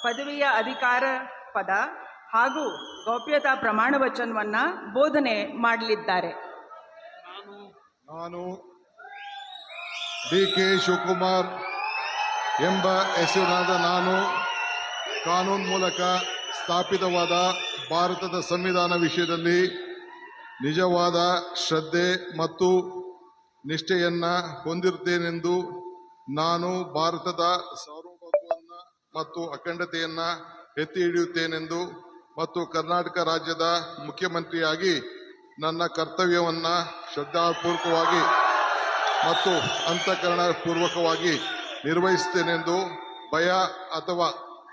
ಪದವಿಯ ಅಧಿಕಾರ ಪದ ಹಾಗೂ ಗೌಪ್ಯತಾ ಪ್ರಮಾಣ ವಚನವನ್ನು ಬೋಧನೆ ಮಾಡಲಿದ್ದಾರೆ. ನಾನು ಡಿ.ಕೆ. ಶಿವಕುಮಾರ್ ಎಂಬ ಹೆಸರಿನಾದ ನಾನು ಕಾನೂನು ಮೂಲಕ ಸ್ಥಾಪಿತವಾದ ಭಾರತದ ಸಂವಿಧಾನ ವಿಷಯದಲ್ಲಿ ನಿಜವಾದ ಶ್ರದ್ಧೆ ಮತ್ತು ನಿಷ್ಠೆಯನ್ನು ಹೊಂದಿರುತ್ತೇನೆಂದು ನಾನು ಭಾರತದ ಸಾರ್ವಭೌಮತ್ವವನ್ನು ಮತ್ತು ಅಖಂಡತೆಯನ್ನು ಎತ್ತಿ ಹಿಡಿಯುತ್ತೇನೆಂದು ಮತ್ತು ಕರ್ನಾಟಕ ರಾಜ್ಯದ ಮುಖ್ಯಮಂತ್ರಿಯಾಗಿ ನನ್ನ ಕರ್ತವ್ಯವನ್ನು ಶ್ರದ್ಧಾಪೂರ್ವಕವಾಗಿ ಮತ್ತು ಅಂತಃಕರಣಪೂರ್ವಕವಾಗಿ ನಿರ್ವಹಿಸುತ್ತೇನೆಂದು ಭಯ ಅಥವಾ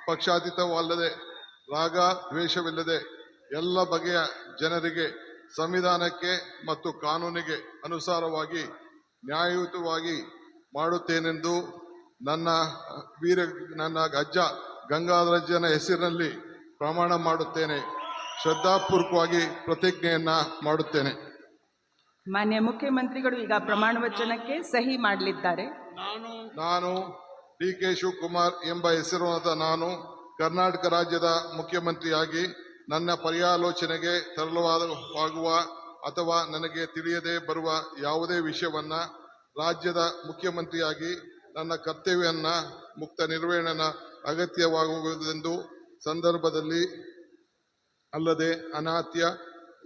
ಪಕ್ಷಾತೀತವಲ್ಲದೆ ರಾಗ ದ್ವೇಷವಿಲ್ಲದೆ ಎಲ್ಲ ಬಗೆಯ ಜನರಿಗೆ ಸಂವಿಧಾನಕ್ಕೆ ಮತ್ತು ಕಾನೂನಿಗೆ ಅನುಸಾರವಾಗಿ ನ್ಯಾಯಯುತವಾಗಿ ಮಾಡುತ್ತೇನೆಂದು ನನ್ನ ಅಜ್ಜ ಗಂಗಾಧರಜ್ಜನ ಹೆಸರಿನಲ್ಲಿ ಪ್ರಮಾಣ ಮಾಡುತ್ತೇನೆ. ಶ್ರದ್ಧಾಪೂರ್ವಕವಾಗಿ ಪ್ರತಿಜ್ಞೆಯನ್ನ ಮಾಡುತ್ತೇನೆ. ಮಾನ್ಯ ಮುಖ್ಯಮಂತ್ರಿಗಳು ಈಗ ಪ್ರಮಾಣ ವಚನಕ್ಕೆ ಸಹಿ ಮಾಡಲಿದ್ದಾರೆ. ನಾನು ಡಿ.ಕೆ. ಶಿವಕುಮಾರ್ ಎಂಬ ಹೆಸರಾದ ನಾನು ಕರ್ನಾಟಕ ರಾಜ್ಯದ ಮುಖ್ಯಮಂತ್ರಿಯಾಗಿ ನನ್ನ ಪರ್ಯಾಲೋಚನೆಗೆ ತರಲಾಗುವ ಅಥವಾ ನನಗೆ ತಿಳಿಯದೆ ಬರುವ ಯಾವುದೇ ವಿಷಯವನ್ನ ರಾಜ್ಯದ ಮುಖ್ಯಮಂತ್ರಿಯಾಗಿ ನನ್ನ ಕರ್ತವ್ಯವನ್ನ ಮುಕ್ತ ನಿರ್ವಹಣೆಯ ಅಗತ್ಯವಾಗುವುದೆಂದು ಸಂದರ್ಭದಲ್ಲಿ ಅಲ್ಲದೆ ಅನಾತ್ಯ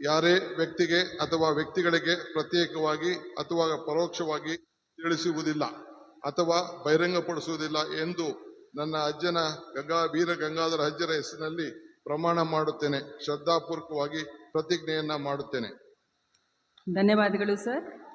ಯಾರೇ ವ್ಯಕ್ತಿಗೆ ಅಥವಾ ವ್ಯಕ್ತಿಗಳಿಗೆ ಪ್ರತ್ಯೇಕವಾಗಿ ಅಥವಾ ಪರೋಕ್ಷವಾಗಿ ತಿಳಿಸುವುದಿಲ್ಲ ಅಥವಾ ಬಹಿರಂಗಪಡಿಸುವುದಿಲ್ಲ ಎಂದು ನನ್ನ ಅಜ್ಜನ ವೀರ ಗಂಗಾಧರ ಅಜ್ಜರ ಹೆಸರಿನಲ್ಲಿ ಪ್ರಮಾಣ ಮಾಡುತ್ತೇನೆ. ಶ್ರದ್ಧಾಪೂರ್ವಕವಾಗಿ ಪ್ರತಿಜ್ಞೆಯನ್ನ ಮಾಡುತ್ತೇನೆ. ಧನ್ಯವಾದಗಳು ಸರ್.